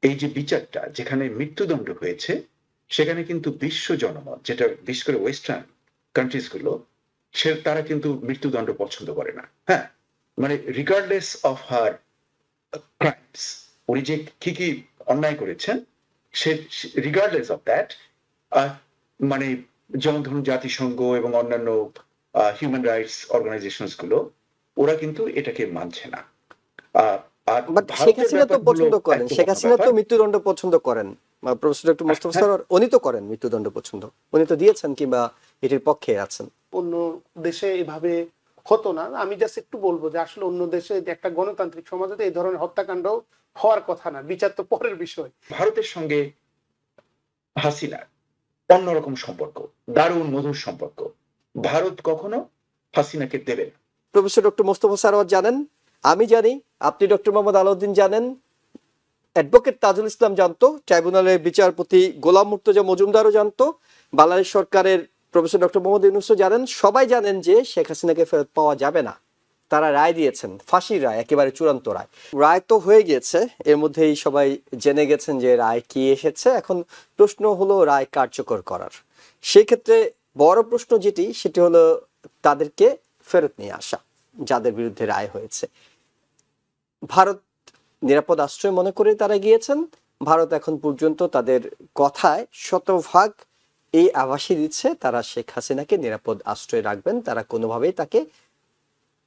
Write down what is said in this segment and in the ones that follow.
এই যে বিচারটা যেখানে মৃত্যুদণ্ড হয়েছে সেখানে কিন্তু বিশ্ব জনমত, যেটা বিশেষ করে ওয়েস্টার্ন কান্ট্রিজ গুলো, তারা কিন্তু মৃত্যুদণ্ড পছন্দ করে না। হ্যাঁ, মানে রিগার্ডলেস অফ হার ক্রাইমস, উনি যে কি কি অন্যায় করেছেন, সে রিগার্ডলেস অফ দ্যাট, মানে যেমন ধরুন জাতিসংঘ এবং অন্যান্য হিউম্যান রাইটস অর্গানাইজেশন গুলো, ওরা কিন্তু এটাকে মানছে না। আর বাট শেখ হাসিনা তো পছন্দ করেন, শেখ হাসিনা তো মৃত্যুদণ্ড পছন্দ করেন। প্রফেসর ডক্টর মোস্তফা সরোয়ার উনি তো করেন মৃত্যুদণ্ড পছন্দ, উনি তো দিয়েছেন কিংবা এটির পক্ষে আছেন। অন্য দেশে এভাবে হতো না। আমি জাস্ট একটু বলবো যে আসলে অন্য দেশে একটা গণতান্ত্রিক সমাজে এই ধরনের হত্যাকাণ্ড হওয়ার কথা না, বিচার তো পরের বিষয়। ভারতের সঙ্গে হাসিনার অন্যরকম সম্পর্ক, দারুণ মধুর সম্পর্ক। ভারত কখনো হাসিনাকে দেবে না। প্রফেসর ডক্টর মোস্তফা সরোয়ার জানেন, আমি জানি, আপনি ডক্টর মোহাম্মদ আলাউদ্দিন জানেন, অ্যাডভোকেট তাজুল ইসলাম জানতো, ট্রাইব্যুনালের বিচারপতি গোলাম মুর্তজা মজুমদারও জানতো, বাংলাদেশ সরকারের প্রফেসর ডক্টর মোহাম্মদ ইউনূসও জানেন, সবাই জানেন যে শেখ হাসিনাকে ফেরত পাওয়া যাবে না। তারা রায় দিয়েছেন, ফাঁসির রায়, একেবারে চূড়ান্ত রায়। রায় তো হয়ে গিয়েছে, এর মধ্যেই সবাই জেনে গেছেন যে রায় কি এসেছে। এখন প্রশ্ন হলো রায় কার্যকর করার। সেই ক্ষেত্রে বড় প্রশ্ন যেটি, সেটি হলো তাদেরকে ফেরত নিয়ে আসা, যাদের বিরুদ্ধে রায় হয়েছে। ভারত নিরাপদ আশ্রয় মনে করে তারা গিয়েছেন। ভারত এখন পর্যন্ত তাদের কথায় শতভাগ এই আভাসই দিচ্ছে তারা শেখ হাসিনাকে নিরাপদ আশ্রয় রাখবেন, তারা কোনোভাবেই তাকে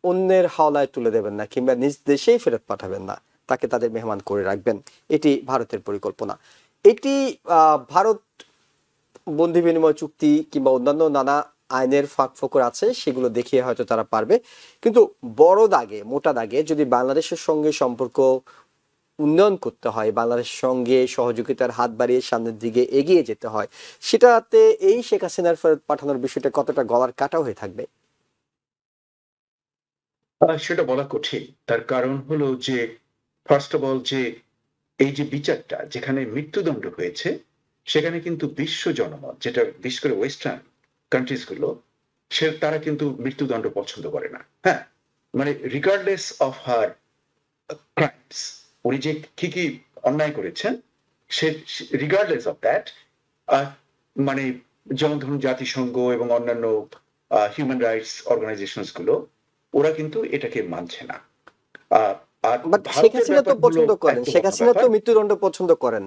অন্যের হাওলায় তুলে দেবেন না কিংবা নিজ দেশেই ফেরত পাঠাবেন না, তাকে তাদের মেহমান করে রাখবেন। এটি ভারতের পরিকল্পনা। এটি ভারত বন্দি বিনিময় চুক্তি কিংবা অন্যান্য নানা আইনের ফাঁক ফোকর আছে, সেগুলো দেখিয়ে হয়তো তারা পারবে। কিন্তু বড় দাগে, মোটা দাগে যদি বাংলাদেশের সঙ্গে সম্পর্ক উন্নয়ন করতে হয়, বাংলাদেশের সঙ্গে সহযোগিতার হাত বাড়িয়ে সামনের দিকে এগিয়ে যেতে হয়, সেটাতে এই শেখ হাসিনার ফেরত পাঠানোর বিষয়টা কতটা গলার কাটা হয়ে থাকবে সেটা বলা কঠিন। তার কারণ হলো যে ফার্স্ট অফ অল, যে এই যে বিচারটা যেখানে মৃত্যুদণ্ড হয়েছে সেখানে কিন্তু বিশ্ব জনমত, যেটা বিশেষ করে ওয়েস্টার্ন কান্ট্রিজ গুলো, তারা কিন্তু মৃত্যুদণ্ড পছন্দ করে না। হ্যাঁ, মানে রিগার্ডলেস অফ হার ক্রাইমস, উনি যে কি কি অন্যায় করেছেন, সে রিগার্ডলেস অফ দ্যাট, মানে যেমন ধরুন জাতিসংঘ এবং অন্যান্য হিউম্যান রাইটস অর্গানাইজেশন গুলো, ওরা কিন্তু এটাকে মানছে না। বাট শেখ হাসিনা তো পছন্দ করেন, শেখ হাসিনা তো মৃত্যুদণ্ড পছন্দ করেন।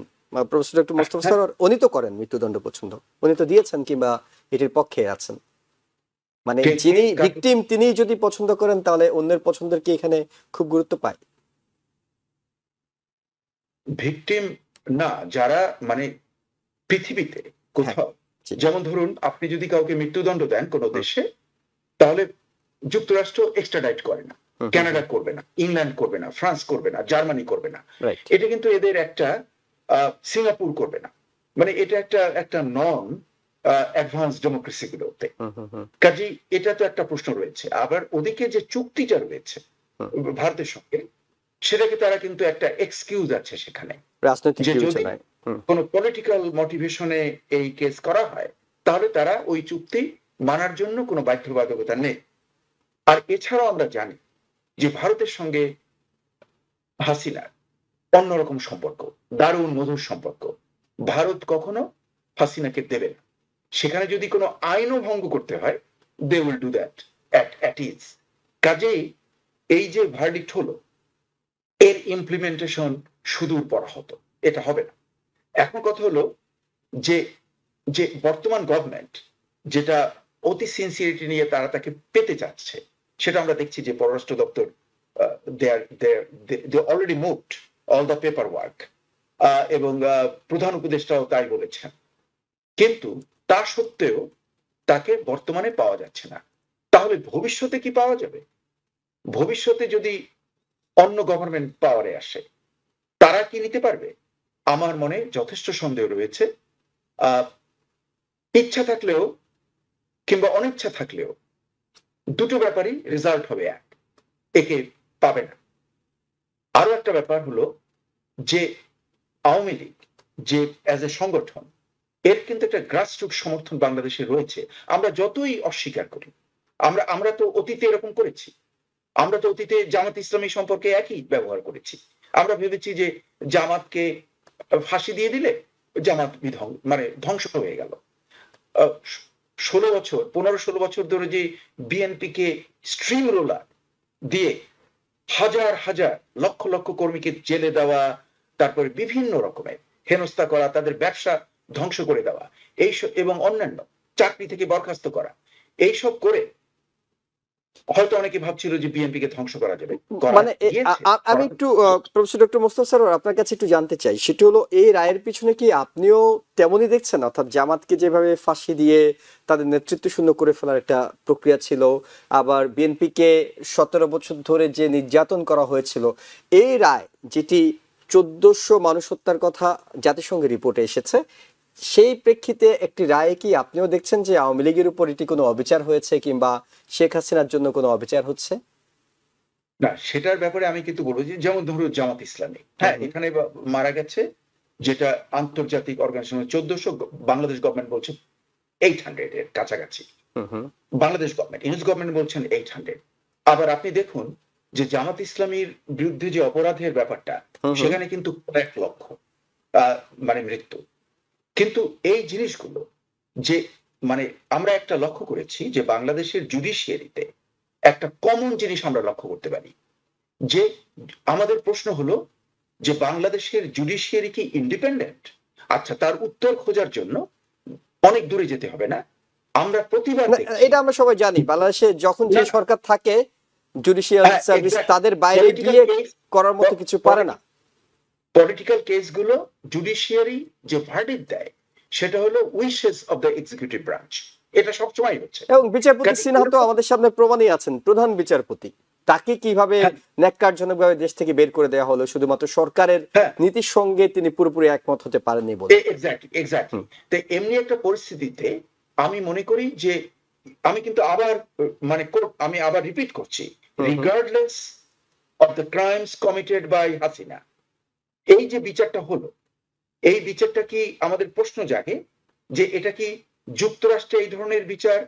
প্রফেসর ডক্টর মোস্তফা সরোয়ার উনি তো করেন মৃত্যুদণ্ড পছন্দ, উনি তো দিয়েছেন কিংবা এটির পক্ষে আছেন। মানে যিনি ভিকটিম তিনি যদি পছন্দ করেন, তাহলে অন্যের পছন্দের কি এখানে খুব গুরুত্ব পায়? ভিকটিম না, যারা মানে পৃথিবীতে কোথাও, যেমন ধরুন আপনি যদি কাউকে মৃত্যুদণ্ড দেন কোনো দেশে, তাহলে যুক্তরাষ্ট্র এক্সট্রাডাইট করে না, কানাডা করবে না, ইংল্যান্ড করবে না, ফ্রান্স করবে না, জার্মানি করবে না। এটা কিন্তু এদের একটা, সিঙ্গাপুর করবে না। মানে এটা একটা নন অ্যাডভান্স ডেমোক্রেসি গুলোতে। কাজেই এটা তো একটা প্রশ্ন রয়েছে। আবার ওদিকে যে চুক্তিটা রয়েছে ভারতের সঙ্গে, সেটাকে তারা কিন্তু একটা এক্সকিউজ আছে সেখানে, যে যদি কোনো পলিটিক্যাল মোটিভেশনে এই কেস করা হয়, তাহলে তারা ওই চুক্তি মানার জন্য কোনো বাধ্যবাধকতা নেই। আর এছাড়াও আমরা জানি যে ভারতের সঙ্গে হাসিনার অন্যরকম সম্পর্ক, দারুণ মধুর সম্পর্ক। ভারত কখনো হাসিনাকে দেবে না। সেখানে যদি কোনো আইনও ভঙ্গ করতে হয়, they will do that at ease. কাজেই এই যে ভার্ডিক্ট হলো, এর ইমপ্লিমেন্টেশন সুদূর পরাহত, এটা হবে না। এখন কথা হলো যে যে বর্তমান গভর্নমেন্ট যেটা অতি সিনসিয়ারিটি নিয়ে তারা তাকে পেতে যাচ্ছে, সেটা আমরা দেখছি যে পররাষ্ট্র দপ্তর they already moved all the paperwork, এবং প্রধান উপদেষ্টাও তাই বলেছেন। কিন্তু তা সত্ত্বেও তাকে বর্তমানে পাওয়া যাচ্ছে না। তাহলে ভবিষ্যতে কি পাওয়া যাবে? ভবিষ্যতে যদি অন্য গভর্নমেন্ট পাওয়ারে আসে, তারা কি নিতে পারবে? আমার মনে যথেষ্ট সন্দেহ রয়েছে। ইচ্ছা থাকলেও কিংবা অনিচ্ছা থাকলেও দুটো ব্যাপারই রেজাল্ট হবে এক, একে পাবে না। আরো একটা ব্যাপার হলো যে আওয়ামী লীগ যে অ্যাজ এ সংগঠন, এর কিন্তু একটা গ্রাসরুট সমর্থন বাংলাদেশে রয়েছে। আমরা যতই অস্বীকার করি, আমরা তো অতীতে এরকম করেছি। আমরা তো অতীতে জামাত ইসলামী সম্পর্কে একই ব্যবহার করেছি। আমরা ভেবেছি যে জামাতকে ফাঁসি দিয়ে দিলে জামাত মানে ধ্বংস হয়ে গেল। 16 বছর 15-16 বছর ধরে যে বিএনপি কে স্ট্রিম রোলার দিয়ে হাজার হাজার লক্ষ লক্ষ কর্মীকে জেলে দেওয়া, তারপরে বিভিন্ন রকমের হেনস্থা করা, তাদের ব্যবসা ধ্বংস করে দেওয়া, এইসব এবং অন্যান্য চাকরি থেকে বরখাস্ত করা, এইসব করে হয়তো অনেকে ভাবছিল যে বিএনপি কে ধ্বংস করা যাবে। মানে আমি একটু প্রফেসর ডক্টর মোস্তফা সরোয়ার আপনার কাছে একটু জানতে চাই, সেটা হলো এই রায়ের পিছনে কি আপনিও তেমনই দেখছেন? অর্থাৎ জামাতকে যেভাবে ফাঁসি দিয়ে তাদের নেতৃত্ব শূন্য করে ফেলার একটা প্রক্রিয়া ছিল, আবার বিএনপিকে 17 বছর ধরে যে নির্যাতন করা হয়েছিল, এই রায় যেটি 1400 মানুষ হত্যার কথা জাতিসংঘের রিপোর্টে এসেছে, সেই প্রেক্ষিতে একটি রায়ে কি আপনিও দেখছেন যে আওয়ামী লীগের উপর এটি কোনো অবিচার হয়েছে কিংবা শেখ হাসিনার জন্য কোনো অবিচার হচ্ছে? না, সেটার ব্যাপারে আমি কিন্তু বলবো যে যেমন ধরুন জামাত ইসলামী, হ্যাঁ, এখানে মারা গেছে যেটা আন্তর্জাতিক অর্গানাইজেশন 1400, বাংলাদেশ গভর্নমেন্ট বলছে 800 এর কাছাকাছি। বাংলাদেশ গভর্নমেন্ট, ইউনুস গভর্নমেন্ট বলছেন 800। আবার আপনি দেখুন যে জামাত ইসলামীর বিরুদ্ধে যে অপরাধের ব্যাপারটা, সেখানে কিন্তু 1 লক্ষ মানে মৃত্যু। কিন্তু এই জিনিসগুলো যে মানে আমরা একটা লক্ষ্য করেছি যে বাংলাদেশের জুডিশিয়ারিতে একটা কমন জিনিস আমরা লক্ষ্য করতে পারি, যে আমাদের প্রশ্ন হলো যে বাংলাদেশের জুডিশিয়ারি কি ইন্ডিপেন্ডেন্ট? আচ্ছা, তার উত্তর খোঁজার জন্য অনেক দূরে যেতে হবে না। আমরা প্রতিবার এটা আমরা সবাই জানি, বাংলাদেশে যখন যে সরকার থাকে জুডিশিয়াল সার্ভিস তাদের বাইরে গিয়ে করার মতো কিছু পারে না। পলিটিক্যাল কেসগুলো জুডিশিয়ারি যে ভার্ডিক্ট দেয় সেটা হলো wishes of the executive branch, এটা সবসময় হচ্ছে। এবং বিচারপতি সিনহা তো আমাদের সামনে প্রমাণই আছেন, প্রধান বিচারপতি, তাকে কিভাবে ন্যাক্কারজনকভাবে দেশ থেকে বের করে দেওয়া হলো শুধুমাত্র সরকারের নীতির সঙ্গে তিনি পুরোপুরি একমত হতে পারেননি বলে। এক্স্যাক্টলি। তো এমনি একটা পরিস্থিতিতে আমি মনে করি যে আমি কিন্তু আবার মানে আমি আবার রিপিট করছি, regardless of the crimes committed by Hasina, এই যে বিচারটা হলো, এই বিচারটা কি আমাদের প্রশ্ন জাগে যে এটা কি যুক্তরাষ্ট্রে এই ধরনের বিচার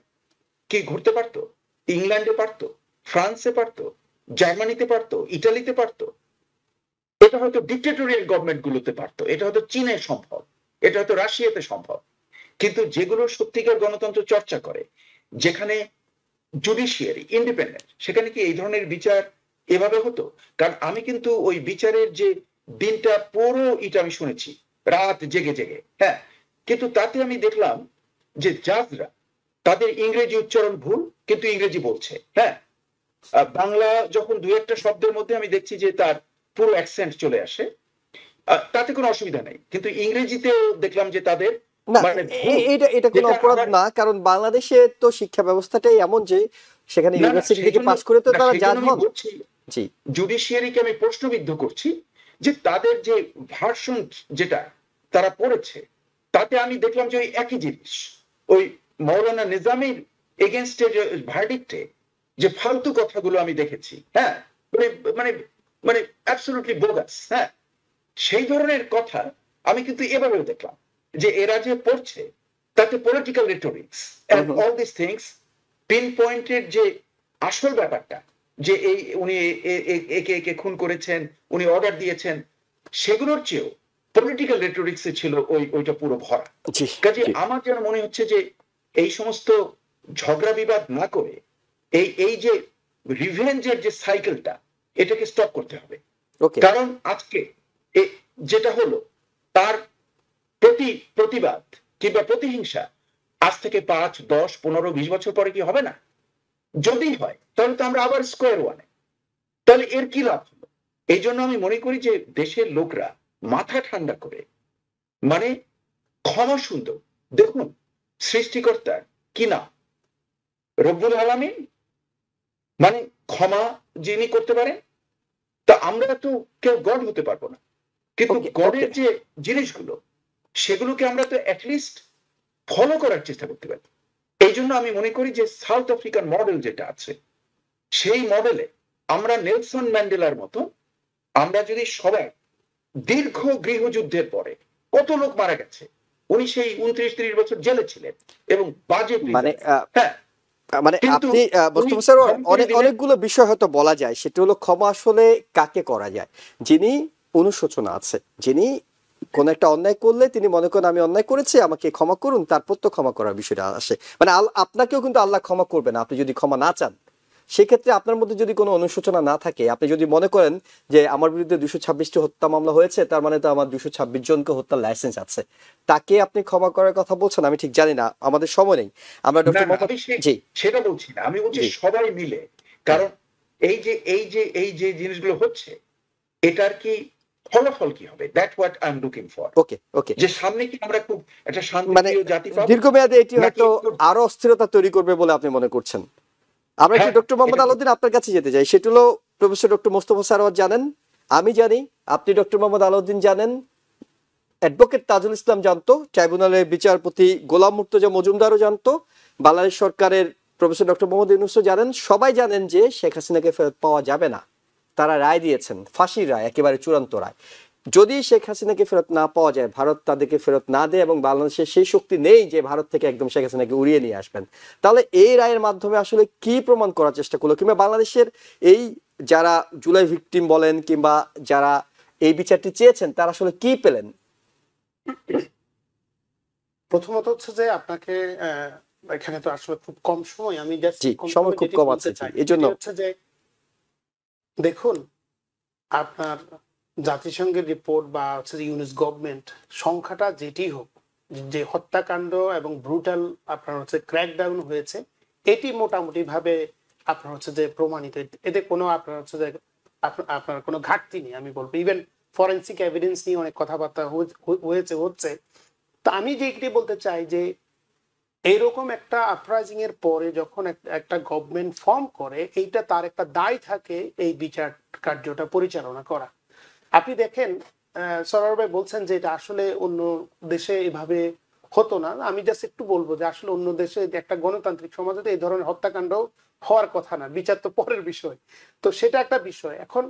কি ঘটতে পারতো? ইংল্যান্ডে পারতো, ফ্রান্সে পারতো, জার্মানিতে পারতো, ইটালিতে পারতো, এটা হয়তো ডিক্টেটোরিয়াল গভর্নমেন্ট গুলোতে পারতো, এটা হয়তো চীনে সম্ভব, এটা হয়তো রাশিয়াতে সম্ভব। কিন্তু যেগুলো সত্যিকার গণতন্ত্র চর্চা করে, যেখানে জুডিশিয়ারি ইন্ডিপেন্ডেন্ট, সেখানে কি এই ধরনের বিচার এভাবে হতো? কারণ আমি কিন্তু ওই বিচারের যে দিনটা পুরো এটা আমি শুনেছি রাত জেগে জেগে, হ্যাঁ, কিন্তু তাতে আমি দেখলাম যে জাজরা তাদের ইংরেজি উচ্চারণ ভুল, কিন্তু ইংরেজি বলছে, হ্যাঁ, বাংলা যখন দু একটা শব্দের মধ্যে আমি দেখছি যে তার পুরো অ্যাকসেন্ট চলে আসে, তাতে কোনো অসুবিধা নেই, কিন্তু ইংরেজিতেও দেখলাম যে তাদের এটা কোনো অপরাধ না, কারণ বাংলাদেশে তো শিক্ষা ব্যবস্থাটাই এমন যে সেখানে ইউনিভার্সিটি থেকে পাস করে তো তারা জাজ হন। জি, জুডিশিয়ারিকে আমি প্রশ্নবিদ্ধ করছি যে তাদের যে ভার্সন যেটা তারা পড়েছে, তাতে আমি দেখলাম যে ওই একই জিনিস, ওই মৌলানা নিজামীর এগেইনস্টে যে ভার্ডিক্টে যে ফালতু কথাগুলো আমি দেখেছি, হ্যাঁ, মানে মানে মানে অ্যাবসলিউটলি বোগাস, হ্যাঁ, সেই ধরনের কথা আমি কিন্তু এভাবেও দেখলাম যে এরা যে পড়ছে তাতে political rhetorics and all this things pinpointed যে আসল ব্যাপারটা, যে এই উনি একে একে খুন করেছেন, উনি অর্ডার দিয়েছেন, সেগুলোর চেয়েও পলিটিক্যাল রেটোরিক্সে ছিল ওইটা পুরো ভরা। কাজে আমার যেন মনে হচ্ছে যে এই সমস্ত ঝগড়া বিবাদ না করে এই যে রিভেঞ্জের যে সাইকেলটা, এটাকে স্টপ করতে হবে। কারণ আজকে যেটা হলো তার প্রতিবাদ কিংবা প্রতিহিংসা আজ থেকে 5, 10, 15, 20 বছর পরে কি হবে না? যদি হয় তাহলে তো আমরা আবার স্কোয়ার ওয়ানে, তাহলে এর কি লাভ হলো? এই জন্য আমি মনে করি যে দেশের লোকরা মাথা ঠান্ডা করে মানে ক্ষমা সুন্দর, দেখুন সৃষ্টিকর্তার কি নাম, রব্বুল আলামিন, মানে ক্ষমা যিনি করতে পারেন, তা আমরা তো কেউ গড হতে পারবো না, কিন্তু গডের যে জিনিসগুলো সেগুলোকে আমরা তো অ্যাটলিস্ট ফলো করার চেষ্টা করতে পারি। এই জন্য আমি মনে করি যে সাউথ আফ্রিকান মডেল যেটা আছে, সেই মডেলে আমরা নেলসন ম্যান্ডেলার মতো আমরা যদি সবাই দীর্ঘ গৃহযুদ্ধের পরে কত লোক মারা গেছে, উনি সেই 29-30 বছর জেলে ছিলেন এবং বাজে মানে আপনি মোস্তফা স্যার অনেকগুলো বিষয় হয়তো বলা যায়, সেটা হলো ক্ষমা আসলে কাকে করা যায়, যিনি অনুশোচনা আছে, যিনি কোন একটা অন্যায় করলে তিনি মনে করেন আমি অন্যায় করেছি, আমাকে ক্ষমা করুন, তারপর তো ক্ষমা করার বিষয়টা আসে। মানে আপনাকেও কিন্তু আল্লাহ ক্ষমা করবে না আপনি যদি ক্ষমা না চান। সেক্ষেত্রে আপনার মধ্যে যদি কোনো অনুশোচনা না থাকে, আপনি যদি মনে করেন যে আমার বিরুদ্ধে 226টি হত্যা মামলা হয়েছে, তার মানে তো আমার 226 জনকে হত্যার লাইসেন্স আছে, তাকে আপনি ক্ষমা করার কথা বলছেন, আমি ঠিক জানি না, আমাদের সময় নেই। আমরা না ডক্টর না, মোহাম্মদ, আমি জি সেটা বলছি না, আমি বলছি জি সবাই মিলে। কারণ এই যে জিনিসগুলো হচ্ছে, এটার কি ফলাফল কি হবে, that what I am looking for. Okay okay, যে সামনে কি আমরা খুব একটা মানে শান্তিপ্রিয় জাতি পাবো, দীর্ঘমেয়াদে এটি নাকি হয়তো আরো অস্থিরতা তৈরি করবে বলে আপনি মনে করছেন? আমরা একটু হ্যাঁ ডক্টর মোহাম্মদ এটা আলাউদ্দিন আপনার কাছে যেতে চাই। সেটা হলো প্রফেসর ডক্টর মোস্তফা সারোয়ার জানেন, আমি জানি, আপনি ডক্টর মোহাম্মদ আলাউদ্দিন জানেন, অ্যাডভোকেট তাজুল ইসলাম জানতো, ট্রাইব্যুনালের বিচারপতি গোলাম মুর্তজা মজুমদারও জানতো, বাংলাদেশ সরকারের প্রফেসর ডক্টর মোহাম্মদ ইউনূসও জানেন, সবাই জানেন যে শেখ হাসিনাকে ফেরত পাওয়া যাবে না। তারা রায় দিয়েছেন, ফাঁসির রায়, একেবারে চূড়ান্ত রায়। যদি শেখ হাসিনাকে ফেরত না পাওয়া যায়, ভারত তাদেরকে ফেরত না দেয় এবং বাংলাদেশের সেই শক্তি নেই যে ভারত থেকে একদম শেখ হাসিনাকে উড়িয়ে নিয়ে আসবেন, তাহলে এই রায়ের মাধ্যমে আসলে কি প্রমাণ করার চেষ্টা করলো, কিংবা বাংলাদেশের এই যারা জুলাই ভিকটিম বলেন কিংবা যারা এই বিচারটি চেয়েছেন তারা আসলে কি পেলেন? প্রথমত হচ্ছে যে আপনাকে এখানে তো আসলে খুব কম সময়, আমি জাস্ট জি, সময় খুব কম আছে, এই জন্য হচ্ছে যে দেখুন, আপনার জাতিসংঘের রিপোর্ট বা হচ্ছে যে ইউনিস গভর্নমেন্ট সংখ্যাটা যেটি হোক, যে হত্যাকাণ্ড এবং ব্রুটাল আপনার হচ্ছে ক্র্যাকডাউন হয়েছে, এটি মোটামুটি ভাবে আপনার হচ্ছে যে প্রমাণিত। এতে কোনো আপনার হচ্ছে যে আপনার কোনো ঘাটতি নেই আমি বলবো। ইভেন ফরেন্সিক এভিডেন্স নিয়ে অনেক কথাবার্তা হচ্ছে। তো আমি যেটি বলতে চাই যে এইরকম একটা আপরাইজিং এর পরে যখন একটা গভর্নমেন্ট ফর্ম করে, এইটা তার একটা দায় থাকে এই বিচার কার্যটা পরিচালনা করা। আপনি দেখেন সরোয়ার ভাই বলছেন যে এটা আসলে অন্য দেশে এভাবে হতো না। আমি জাস্ট একটু বলবো যে আসলে অন্য দেশে একটা গণতান্ত্রিক সমাজে এই ধরনের হত্যাকাণ্ড হওয়ার কথা না, বিচার তো পরের বিষয়। তো সেটা একটা বিষয়। এখন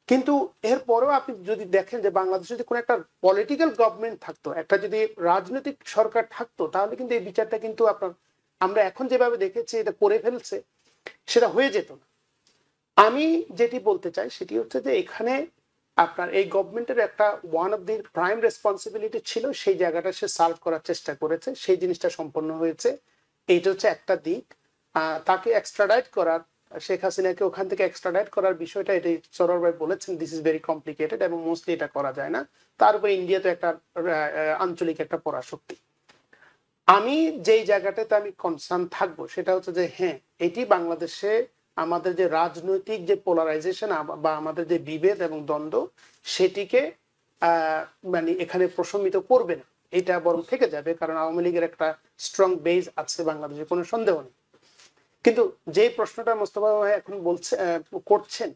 কিন্তু এরপরেও আপনি যদি দেখেন যে বাংলাদেশে যদি কোনো একটা পলিটিক্যাল গভর্নমেন্ট থাকতো, একটা যদি রাজনৈতিক সরকার থাকতো, তাহলে কিন্তু এই বিচারটা কিন্তু আপনার আমরা এখন যেভাবে দেখেছি এটা করে ফেলছে, সেটা হয়ে যেত না। আমি যেটি বলতে চাই সেটি হচ্ছে যে এখানে আপনার এই গভর্নমেন্টের একটা one of the prime responsibility ছিল, সেই জায়গাটা সে সার্ভ করার চেষ্টা করেছে, সেই জিনিসটা সম্পন্ন হয়েছে। এইটা হচ্ছে একটা দিক। তাকে এক্সট্রাডাইট করার, শেখ হাসিনাকে ওখান থেকে এক্সট্রাডাইট করার বিষয়টা, এটাই সরোয়ার ভাই বলেছেন, দিস ইজ ভেরি কমপ্লিকেটেড এবং মোস্টলি এটা করা যায় না। তার উপরে ইন্ডিয়া তো একটা আঞ্চলিক একটা পরাশক্তি। আমি যেই জায়গাটাতে আমি কনসার্ন থাকবো সেটা হচ্ছে যে হ্যাঁ, এটি বাংলাদেশে আমাদের যে রাজনৈতিক যে পোলারাইজেশন বা আমাদের যে বিভেদ এবং দ্বন্দ্ব, সেটিকে মানে এখানে প্রশমিত করবে না, এটা বরং থেকে যাবে। কারণ আওয়ামী লীগের একটা স্ট্রং বেস আছে বাংলাদেশে, কোনো সন্দেহ নেই। কিন্তু যে প্রশ্নটা মোস্তফা ভাই এখন করছেন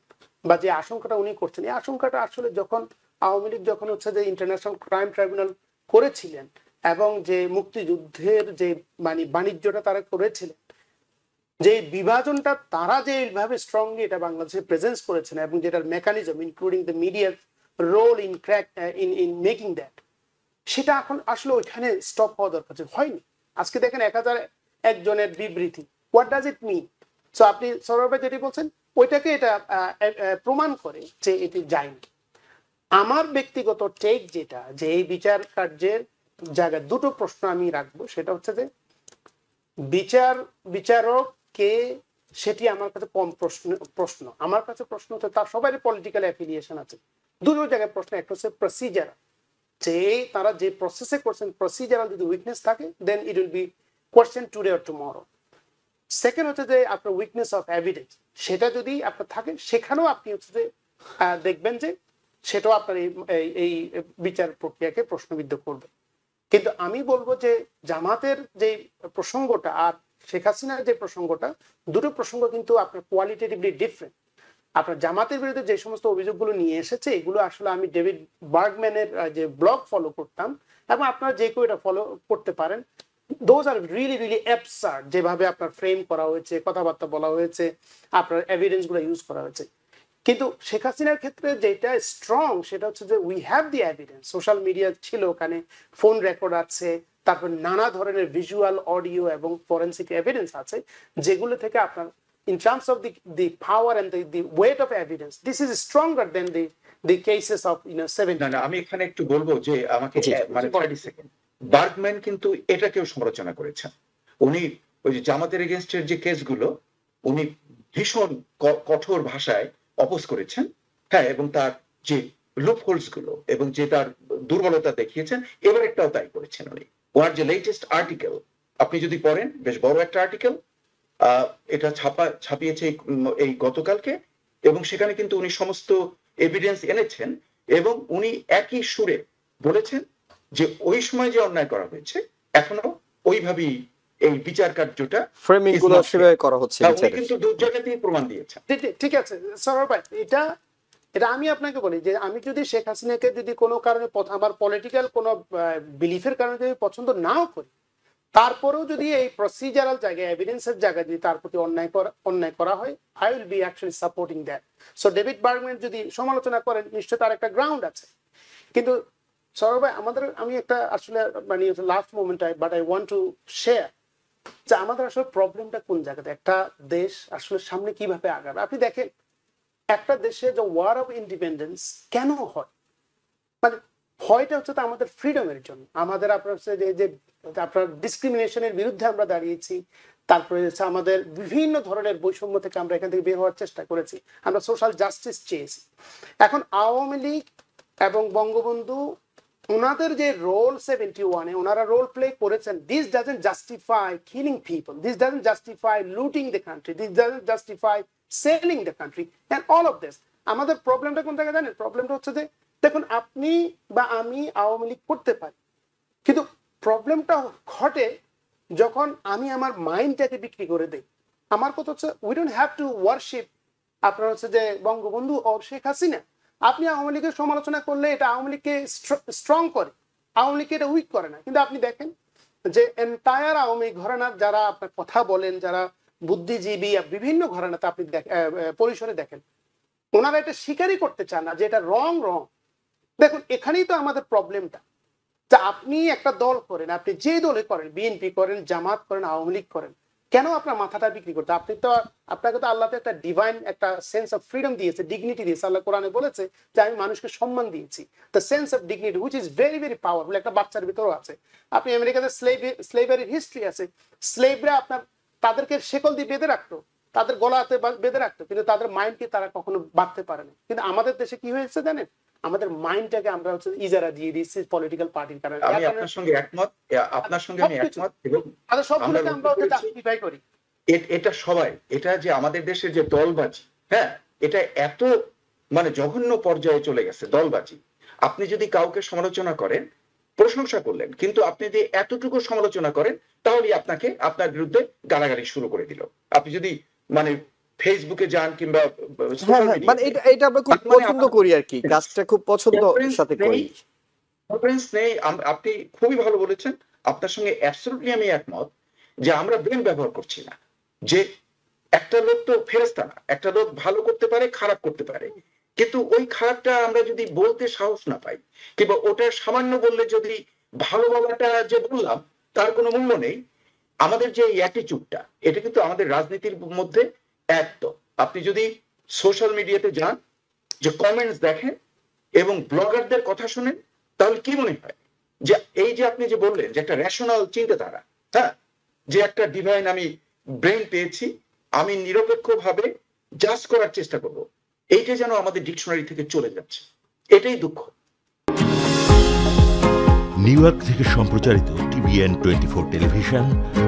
বা যে আশঙ্কাটা উনি করছেন, এই আশঙ্কাটা আসলে যখন আওয়ামী লীগ যখন হচ্ছে যে ইন্টারন্যাশনাল ক্রাইম ট্রাইব্যুনাল করেছিলেন এবং যে মুক্তিযুদ্ধের যে মানে বাণিজ্যটা তারা করেছিলেন, যে বিভাজনটা তারা যে এইভাবে স্ট্রংলি এটা বাংলাদেশে প্রেজেন্স করেছেন এবং যেটার মেকানিজম ইনক্লুডিং দ্য মিডিয়ার role in crack in making that, সেটা এখন আসলে ওইখানে স্টপ হওয়া দরকার হয়নি। আজকে দেখেন 1001 জনের বিবৃতি, what does it mean? So আপনি সরোয়ার ভাই যেটি বলছেন ওইটাকে এটা প্রমাণ করে যে এটি যায়নি। আমার ব্যক্তিগত টেক যেটা, যে এই বিচার কার্যের জায়গায় দুটো প্রশ্ন আমি রাখবো, সেটা হচ্ছে যে বিচারক কে, সেটি আমার কাছে কম প্রশ্ন। আমার কাছে প্রশ্ন হচ্ছে তার সবারই পলিটিক্যাল অ্যাফিলিয়েশন আছে। দুটো জায়গায় প্রশ্ন, একটা হচ্ছে প্রসিজার, যে তারা যে প্রসেসে করছেন প্রসিজারাল যদি উইকনেস থাকে, then it will be question today or tomorrow. Second হচ্ছে যে আপনার উইকনেস অফ এভিডেন্স, সেটা যদি আপনার থাকে, সেখানেও আপনি হচ্ছে যে দেখবেন যে সেটাও আপনার এই বিচার প্রক্রিয়াকে প্রশ্নবিদ্ধ করবে। কিন্তু আমি বলবো যে জামাতের যে প্রসঙ্গটা আর শেখ হাসিনার যে প্রসঙ্গটা, দুটো প্রসঙ্গ কিন্তু আপনার কোয়ালিটেটিভলি ডিফারেন্ট। আপনার জামাতের বিরুদ্ধে যে সমস্ত অভিযোগগুলো নিয়ে এসেছে, এগুলো আসলে আমি ডেভিড বার্গম্যানের যে ব্লগ ফলো করতাম, এবং আপনারা যে কেউ এটা ফলো করতে পারেন, those are really really absurd, যেভাবে আপনার ফ্রেম করা হয়েছে, কথাবার্তা বলা হয়েছে, আপনার এভিডেন্স গুলো ইউজ করা হয়েছে। কিন্তু শেখ হাসিনার ক্ষেত্রে যেটা স্ট্রং সেটা হচ্ছে যে we have the evidence, social media ছিল, ওখানে ফোন রেকর্ড আছে, তারপর নানা ধরনের ভিজুয়াল, অডিও এবং ফরেন্সিক এভিডেন্স আছে, যেগুলো থেকে আপনার in terms of the power and the weight of evidence, this is stronger than the cases of 70. না আমি এখানে একটু বলবো যে আমাকে মানে 30 সেকেন্ড, বার্গম্যান কিন্তু এটাকেও সমালোচনা করেছেন। উনি ওই যে জামাতের এগেইনস্টের যে কেসগুলো উনি ভীষণ কঠোর ভাষায় অপোজ করেছেন, হ্যাঁ, এবং তার যে লুপহোলস গুলো এবং যে তার দুর্বলতা দেখিয়েছেন, এবার একটাও তাই করেছেন উনি। ওনার যে লেটেস্ট আর্টিকেল আপনি যদি পড়েন, বেশ বড় একটা আর্টিকেল, এটা ছাপিয়েছে এই গতকালকে, এবং সেখানে কিন্তু উনি সমস্ত এভিডেন্স এনেছেন এবং উনি একই সুরে বলেছেন যে ওই সময় যে অন্যায় করা হয়েছে এখনো ওইভাবেই এই বিচার কার্যটা ফ্রেমিং গুলো সেভাবে করা হচ্ছে, কিন্তু দু জায়গাতেই প্রমাণ দিয়েছেন। ঠিক আছে সরোয়ার ভাই, এটা আমি আপনাকে বলি যে আমি যদি শেখ হাসিনাকে যদি কোনো কারণে আমার পলিটিক্যাল কোনো বিলিফের কারণে যদি পছন্দ নাও করি, তারপরেও যদি এই প্রসিজারাল জায়গায় এভিডেন্সের জায়গায় যদি তার প্রতি অন্যায় করা হয়, I will be actually supporting that. So David Bergman যদি সমালোচনা করেন, নিশ্চয়ই তার একটা গ্রাউন্ড আছে। কিন্তু সরোয়ার ভাই, আমি একটা আসলে মানে last moment but I want to share যে আমাদের আসলে প্রবলেমটা কোন জায়গাতে, একটা দেশ আসলে সামনে কিভাবে আগাবে। আপনি দেখেন একটা দেশে যে ওয়ার অফ ইন্ডিপেন্ডেন্স কেন হয়, মানে হয়টা হচ্ছে তো আমাদের ফ্রিডমের জন্য, আমাদের আপনার যে আপনার ডিসক্রিমিনেশনের বিরুদ্ধে আমরা দাঁড়িয়েছি, তারপরে হচ্ছে আমাদের বিভিন্ন ধরনের বৈষম্য থেকে আমরা এখান থেকে বের হওয়ার চেষ্টা করেছি, আমরা সোশ্যাল জাস্টিস চেয়েছি। এখন আওয়ামী লীগ এবং বঙ্গবন্ধু ওনাদের যে রোল 71-এ ওনারা রোল প্লে করেছেন, this doesn't justify killing people, this doesn't justify looting the country, this doesn't justify selling the country and all of this. আমাদের প্রবলেমটা কোন জায়গায় জানেন? প্রবলেমটা হচ্ছে যে দেখুন, আপনি বা আমি আওয়ামী লীগ করতে পারি, কিন্তু প্রবলেমটা ঘটে যখন আমি আমার মাইন্ডটাকে বিক্রি করে দেই। আমার কথা হচ্ছে we don't have to warship আপনার হচ্ছে যে বঙ্গবন্ধু ও শেখ হাসিনা। আপনি আওয়ামী লীগের সমালোচনা করলে এটা আওয়ামী লীগকে স্ট্রং করে, আওয়ামী লীগকে এটা উইক করে না। কিন্তু আপনি দেখেন যে এন্টায়ার আওয়ামী ঘরানার যারা আপনার কথা বলেন, যারা বুদ্ধিজীবী বিভিন্ন ঘরানাতে আপনি পরিসরে দেখেন, ওনারা এটা স্বীকারই করতে চান না যে এটা রং। দেখুন এখানেই তো আমাদের প্রবলেমটা, যে আপনি একটা দল করেন, আপনি যে দলে করেন, বিএনপি করেন, জামাত করেন, আওয়ামী লীগ করেন, কেন আপনার মাথাটা বিক্রি করতে? আপনাকে তো আল্লাহ একটা ডিভাইন একটা সেন্স অফ ফ্রিডম দিয়েছে, ডিগনিটি দিয়েছে। আল্লাহ কোরআনে বলেছে যে আমি মানুষকে সম্মান দিয়েছি, the sense of dignity which is very very powerful. একটা বাচ্চার ভিতরেও আছে। আপনি আমেরিকাতে স্লেভারির হিস্ট্রি আছে, স্লেভরা আপনার তাদেরকে শেকল দিয়ে বেঁধে রাখতো, তাদের গলাতে বেঁধে রাখতো, কিন্তু তাদের মাইন্ডকে তারা কখনো বাঁধতে পারে না। কিন্তু আমাদের দেশে কি হয়েছে জানেন? আমাদের মাইন্ডটাকে আমরা হচ্ছে ইজারা দিয়ে দিচ্ছি পলিটিক্যাল পার্টির কারণে। আমি আপনার সঙ্গে একমত, আমি একমত এবং সবগুলোকে আমরা হচ্ছে জাস্টিফাই করি। এটা সবাই, এটা যে আমাদের দেশের যে দলবাজি, হ্যাঁ, এটা এত মানে জঘন্য পর্যায়ে চলে গেছে দলবাজি। আপনি যদি কাউকে সমালোচনা করেন, প্রশংসা করলেন, কিন্তু আপনি যদি এতটুকু সমালোচনা করেন, তাহলে আপনাকে আপনার বিরুদ্ধে গালাগালি শুরু করে দিল। আপনি যদি মানে ফেসবুকে যান কিংবা মানে এটা আমরা খুব পছন্দ করি আর কি, কাজটা খুব পছন্দের সাথে করি। আপনি খুবই ভালো বলেছেন, আপনার সঙ্গে অ্যাবসলিউটলি আমি একমত যে আমরা ব্রেন ব্যবহার করছি না। যে একটা লোক তো ফেরেশতা না, একটা লোক ভালো করতে পারে, খারাপ করতে পারে, কিন্তু ওই খারাপটা আমরা যদি বলতে সাহস না পাই, কিংবা ওটা সামান্য বললে যদি ভালো বলাটা যে বললাম তার কোনো মূল্য নেই, আমাদের যে অ্যাটিটিউডটা, এটা কিন্তু আমাদের রাজনীতির মধ্যে একদম। আপনি যদি সোশ্যাল মিডিয়াতে যান, যে কমেন্টস দেখেন এবং ব্লগারদের কথা শুনেন, তাহলে কি মনে হয় যে এই যে আপনি যে বললেন যে একটা রেশনাল চিন্তাধারা, হ্যাঁ, যে একটা ডিভাইন আমি ব্রেন পেয়েছি, আমি নিরপেক্ষভাবে জাজ করার চেষ্টা করব, এইটা যেন আমাদের ডিকশনারি থেকে চলে যাচ্ছে, এটাই দুঃখ। নিউ ইয়র্ক থেকে সম্প্রচারিত TVN 24 টেলিভিশন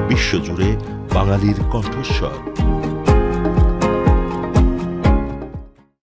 বিশ্বজুড়ে বাঙালির কণ্ঠস্বর।